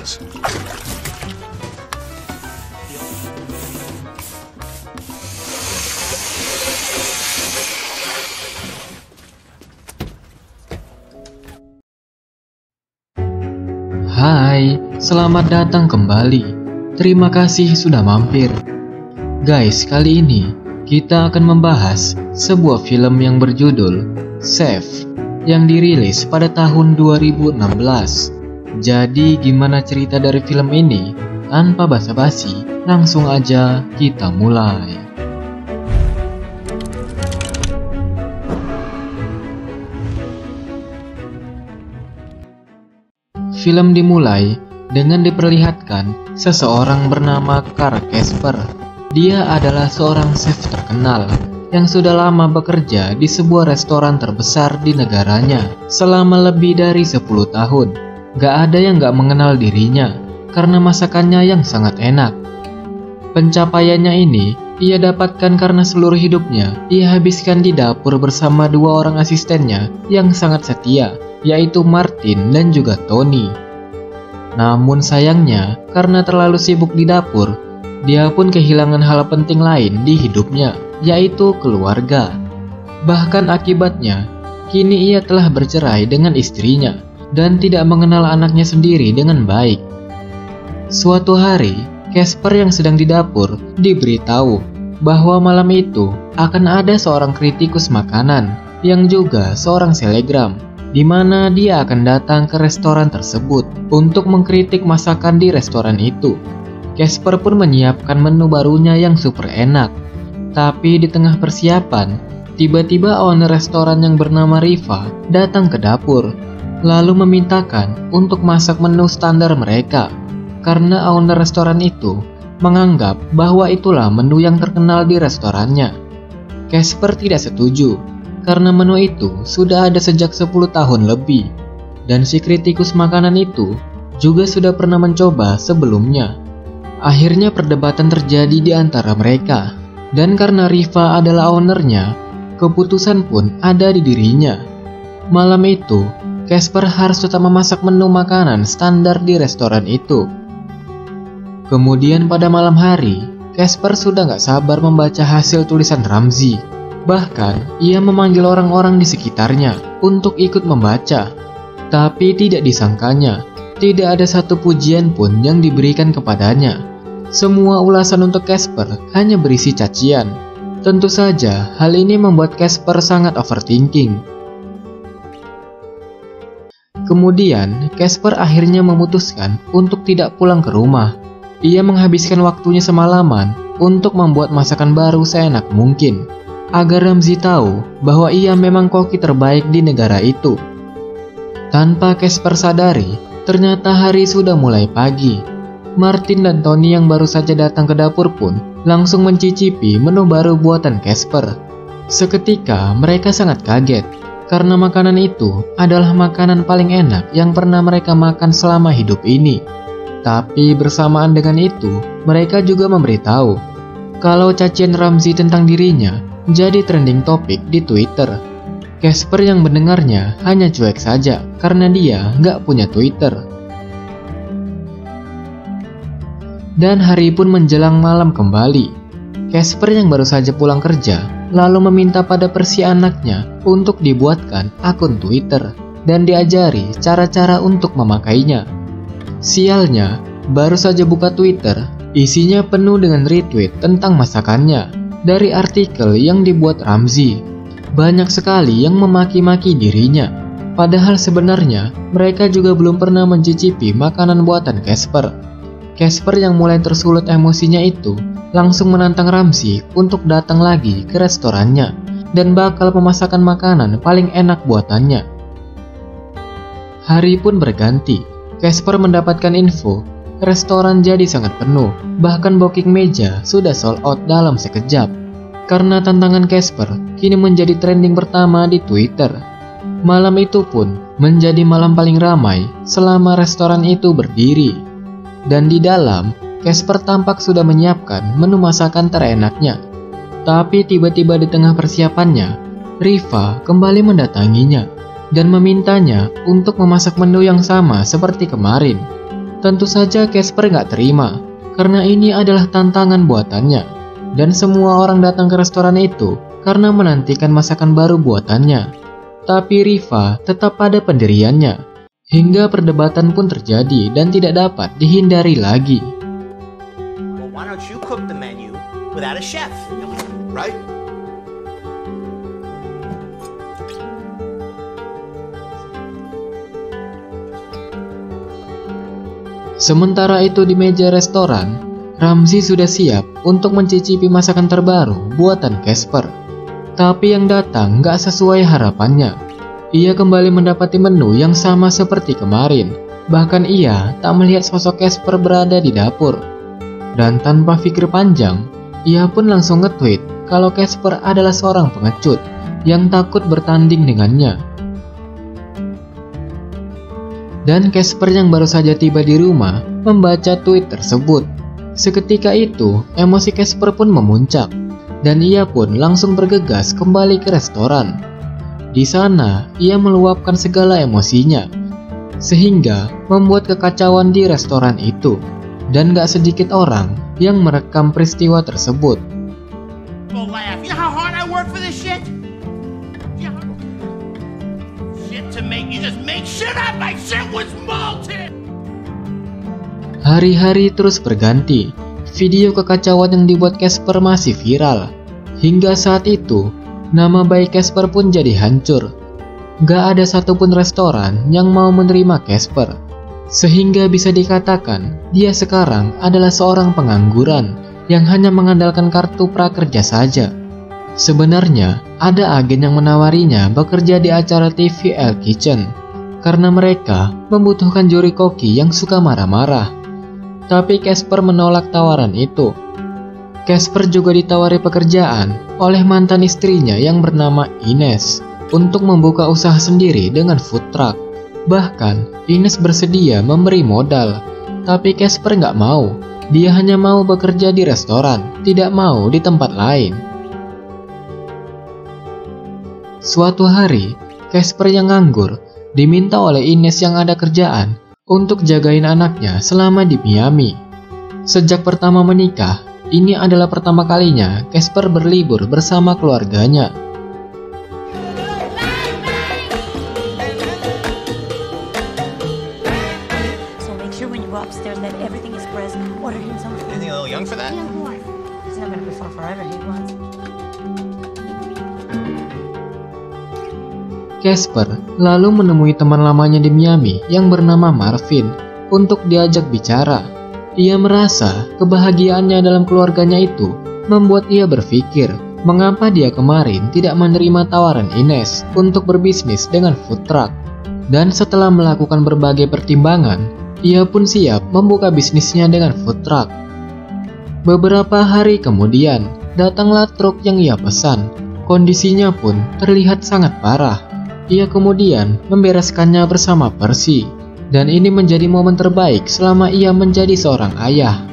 this. Hai, selamat datang kembali. Terima kasih sudah mampir. Guys, kali ini kita akan membahas sebuah film yang berjudul Safe yang dirilis pada tahun 2016. Jadi gimana cerita dari film ini? Tanpa basa-basi, langsung aja kita mulai. Film dimulai dengan diperlihatkan seseorang bernama Carl Casper. Dia adalah seorang chef terkenal yang sudah lama bekerja di sebuah restoran terbesar di negaranya selama lebih dari 10 tahun. Gak ada yang gak mengenal dirinya karena masakannya yang sangat enak. Pencapaiannya ini ia dapatkan karena seluruh hidupnya ia habiskan di dapur bersama dua orang asistennya yang sangat setia, yaitu Martin dan juga Tony. Namun sayangnya, karena terlalu sibuk di dapur, dia pun kehilangan hal penting lain di hidupnya, yaitu keluarga. Bahkan akibatnya, kini ia telah bercerai dengan istrinya dan tidak mengenal anaknya sendiri dengan baik. Suatu hari, Casper yang sedang di dapur diberitahu bahwa malam itu akan ada seorang kritikus makanan yang juga seorang selegram, di mana dia akan datang ke restoran tersebut untuk mengkritik masakan di restoran itu. Casper pun menyiapkan menu barunya yang super enak. Tapi di tengah persiapan, tiba-tiba owner restoran yang bernama Riva datang ke dapur, lalu memintakan untuk masak menu standar mereka, karena owner restoran itu menganggap bahwa itulah menu yang terkenal di restorannya. Casper tidak setuju, karena menu itu sudah ada sejak 10 tahun lebih, dan si kritikus makanan itu juga sudah pernah mencoba sebelumnya. Akhirnya perdebatan terjadi di antara mereka, dan karena Riva adalah ownernya, keputusan pun ada di dirinya. Malam itu, Casper harus tetap memasak menu makanan standar di restoran itu. Kemudian pada malam hari, Casper sudah gak sabar membaca hasil tulisan Ramsay. Bahkan, ia memanggil orang-orang di sekitarnya untuk ikut membaca. Tapi tidak disangkanya, tidak ada satu pujian pun yang diberikan kepadanya. Semua ulasan untuk Casper hanya berisi cacian. Tentu saja, hal ini membuat Casper sangat overthinking. Kemudian, Casper akhirnya memutuskan untuk tidak pulang ke rumah. Ia menghabiskan waktunya semalaman untuk membuat masakan baru seenak mungkin, agar Ramsay tahu bahwa ia memang koki terbaik di negara itu. Tanpa Casper sadari, ternyata hari sudah mulai pagi. Martin dan Tony yang baru saja datang ke dapur pun langsung mencicipi menu baru buatan Casper. Seketika mereka sangat kaget, karena makanan itu adalah makanan paling enak yang pernah mereka makan selama hidup ini. Tapi bersamaan dengan itu, mereka juga memberitahu kalau cacian Ramsay tentang dirinya jadi trending topik di Twitter. Casper yang mendengarnya hanya cuek saja karena dia nggak punya Twitter. Dan hari pun menjelang malam kembali. Casper yang baru saja pulang kerja lalu meminta pada Percy anaknya untuk dibuatkan akun Twitter dan diajari cara-cara untuk memakainya. Sialnya, baru saja buka Twitter, isinya penuh dengan retweet tentang masakannya dari artikel yang dibuat Ramsay. Banyak sekali yang memaki-maki dirinya, padahal sebenarnya mereka juga belum pernah mencicipi makanan buatan Casper. Casper yang mulai tersulut emosinya itu langsung menantang Ramsay untuk datang lagi ke restorannya dan bakal memasakkan makanan paling enak buatannya. Hari pun berganti. Casper mendapatkan info restoran jadi sangat penuh, bahkan booking meja sudah sold out dalam sekejap. Karena tantangan Casper kini menjadi trending pertama di Twitter. Malam itu pun menjadi malam paling ramai selama restoran itu berdiri. Dan di dalam, Casper tampak sudah menyiapkan menu masakan terenaknya. Tapi tiba-tiba di tengah persiapannya, Riva kembali mendatanginya dan memintanya untuk memasak menu yang sama seperti kemarin. Tentu saja Casper nggak terima, karena ini adalah tantangan buatannya. Dan semua orang datang ke restoran itu karena menantikan masakan baru buatannya. Tapi Riva tetap pada pendiriannya, hingga perdebatan pun terjadi dan tidak dapat dihindari lagi. Well, why don't you cook the menu without a chef, right? Sementara itu di meja restoran, Ramzi sudah siap untuk mencicipi masakan terbaru buatan Casper. Tapi yang datang gak sesuai harapannya. Ia kembali mendapati menu yang sama seperti kemarin. Bahkan ia tak melihat sosok Casper berada di dapur. Dan tanpa pikir panjang, ia pun langsung nge-tweet kalau Casper adalah seorang pengecut yang takut bertanding dengannya. Dan Casper yang baru saja tiba di rumah membaca tweet tersebut. Seketika itu, emosi Casper pun memuncak, dan ia pun langsung bergegas kembali ke restoran. Di sana, ia meluapkan segala emosinya, sehingga membuat kekacauan di restoran itu, dan gak sedikit orang yang merekam peristiwa tersebut. Don't laugh. You know how hard I work for this shit? Shit to make you just make shit up like shit was molten. Hari-hari terus berganti. Video kekacauan yang dibuat Casper masih viral. Hingga saat itu, nama baik Casper pun jadi hancur. Gak ada satupun restoran yang mau menerima Casper. Sehingga bisa dikatakan, dia sekarang adalah seorang pengangguran yang hanya mengandalkan kartu prakerja saja. Sebenarnya, ada agen yang menawarinya bekerja di acara TV El Kitchen, karena mereka membutuhkan juri koki yang suka marah-marah. Tapi Casper menolak tawaran itu. Casper juga ditawari pekerjaan oleh mantan istrinya yang bernama Ines untuk membuka usaha sendiri dengan food truck. Bahkan, Ines bersedia memberi modal, tapi Casper nggak mau. Dia hanya mau bekerja di restoran, tidak mau di tempat lain. Suatu hari, Casper yang nganggur diminta oleh Ines yang ada kerjaan untuk jagain anaknya selama di Miami. Sejak pertama menikah, ini adalah pertama kalinya Casper berlibur bersama keluarganya. So make sure when you go upstairs that everything is pressed. Order him something. You think a little young for that? He's not gonna be for forever. He wants. Casper lalu menemui teman lamanya di Miami yang bernama Marvin untuk diajak bicara. Ia merasa kebahagiaannya dalam keluarganya itu membuat ia berpikir mengapa dia kemarin tidak menerima tawaran Ines untuk berbisnis dengan food truck. Dan setelah melakukan berbagai pertimbangan, ia pun siap membuka bisnisnya dengan food truck. Beberapa hari kemudian, datanglah truk yang ia pesan. Kondisinya pun terlihat sangat parah. Ia kemudian membereskannya bersama Percy, dan ini menjadi momen terbaik selama ia menjadi seorang ayah.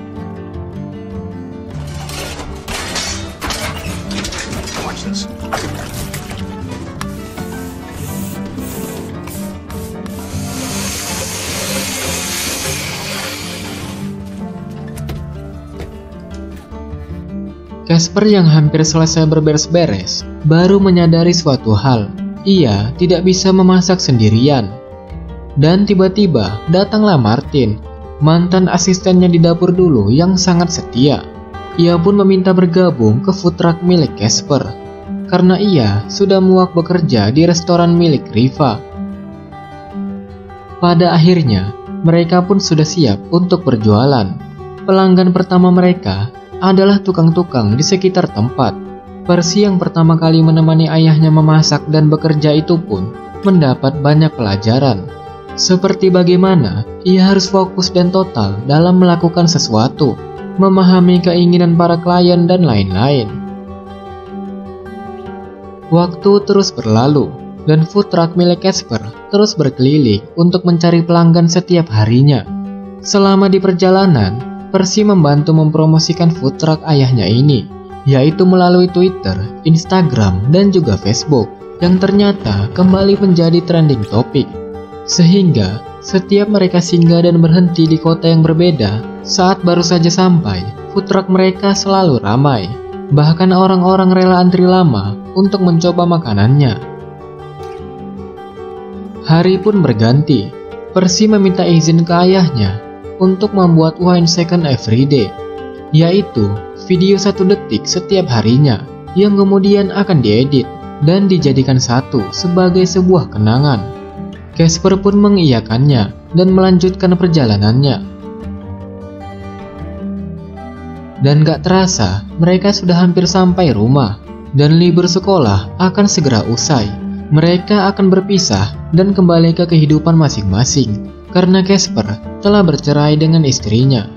Casper yang hampir selesai berberes-beres, baru menyadari suatu hal. Ia tidak bisa memasak sendirian. Dan tiba-tiba datanglah Martin, mantan asistennya di dapur dulu yang sangat setia. Ia pun meminta bergabung ke food truck milik Casper, karena ia sudah muak bekerja di restoran milik Riva. Pada akhirnya, mereka pun sudah siap untuk berjualan. Pelanggan pertama mereka adalah tukang-tukang di sekitar tempat. Percy yang pertama kali menemani ayahnya memasak dan bekerja itu pun mendapat banyak pelajaran. Seperti bagaimana ia harus fokus dan total dalam melakukan sesuatu, memahami keinginan para klien dan lain-lain. Waktu terus berlalu, dan food truck milik Casper terus berkeliling untuk mencari pelanggan setiap harinya. Selama di perjalanan, Percy membantu mempromosikan food truck ayahnya ini, yaitu melalui Twitter, Instagram, dan juga Facebook, yang ternyata kembali menjadi trending topik. Sehingga setiap mereka singgah dan berhenti di kota yang berbeda, saat baru saja sampai, food truck mereka selalu ramai. Bahkan orang-orang rela antri lama untuk mencoba makanannya. Hari pun berganti. Percy meminta izin ke ayahnya untuk membuat 1 second every day, yaitu video 1 detik setiap harinya yang kemudian akan diedit dan dijadikan satu sebagai sebuah kenangan. Casper pun mengiyakannya dan melanjutkan perjalanannya. Dan gak terasa, mereka sudah hampir sampai rumah, dan libur sekolah akan segera usai. Mereka akan berpisah dan kembali ke kehidupan masing-masing, karena Casper telah bercerai dengan istrinya.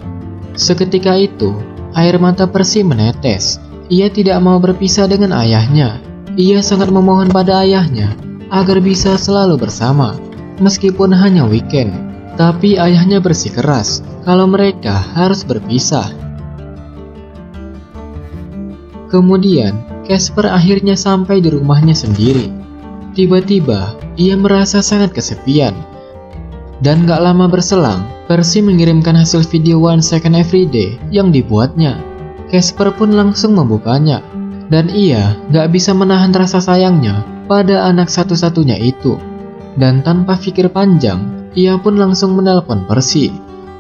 Seketika itu, air mata Percy menetes. Ia tidak mau berpisah dengan ayahnya. Ia sangat memohon pada ayahnya agar bisa selalu bersama, meskipun hanya weekend. Tapi ayahnya bersikeras kalau mereka harus berpisah. Kemudian, Casper akhirnya sampai di rumahnya sendiri. Tiba-tiba, ia merasa sangat kesepian. Dan gak lama berselang, Percy mengirimkan hasil video 1 second every day yang dibuatnya. Casper pun langsung membukanya. Dan ia gak bisa menahan rasa sayangnya pada anak satu-satunya itu. Dan tanpa pikir panjang, ia pun langsung menelpon Percy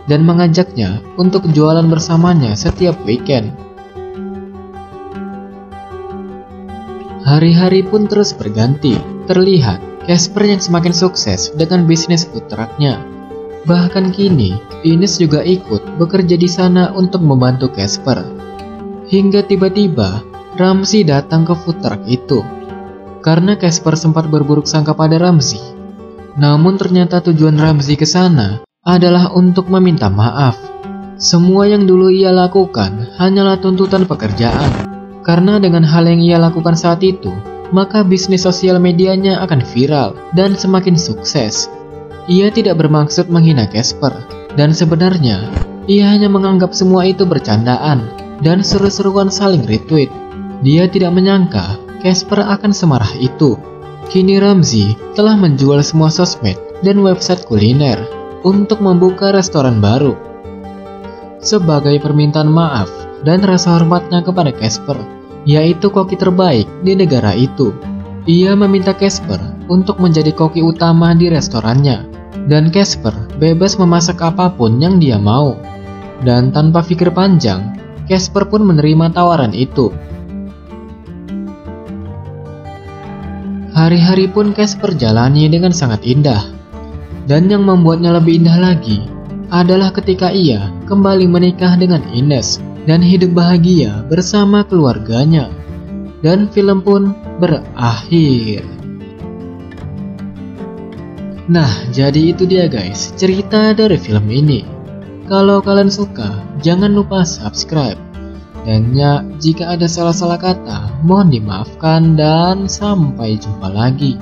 dan mengajaknya untuk jualan bersamanya setiap weekend. Hari-hari pun terus berganti. Terlihat Casper yang semakin sukses dengan bisnis food truck-nya. Bahkan kini, Ines juga ikut bekerja di sana untuk membantu Casper. Hingga tiba-tiba, Ramsey datang ke food truck itu. Karena Casper sempat berburuk sangka pada Ramsey. Namun ternyata tujuan Ramsey ke sana adalah untuk meminta maaf. Semua yang dulu ia lakukan hanyalah tuntutan pekerjaan. Karena dengan hal yang ia lakukan saat itu, maka bisnis sosial medianya akan viral dan semakin sukses. Ia tidak bermaksud menghina Casper, dan sebenarnya ia hanya menganggap semua itu bercandaan dan seru-seruan saling retweet. Dia tidak menyangka Casper akan semarah itu. Kini Ramsey telah menjual semua sosmed dan website kuliner untuk membuka restoran baru. Sebagai permintaan maaf dan rasa hormatnya kepada Casper, yaitu koki terbaik di negara itu, ia meminta Casper untuk menjadi koki utama di restorannya, dan Casper bebas memasak apapun yang dia mau. Dan tanpa pikir panjang, Casper pun menerima tawaran itu. Hari-hari pun Casper jalani dengan sangat indah, dan yang membuatnya lebih indah lagi adalah ketika ia kembali menikah dengan Ines dan hidup bahagia bersama keluarganya. Dan film pun berakhir. Nah, jadi itu dia guys, cerita dari film ini. Kalau kalian suka, jangan lupa subscribe. Dan ya, jika ada salah-salah kata, mohon dimaafkan dan sampai jumpa lagi.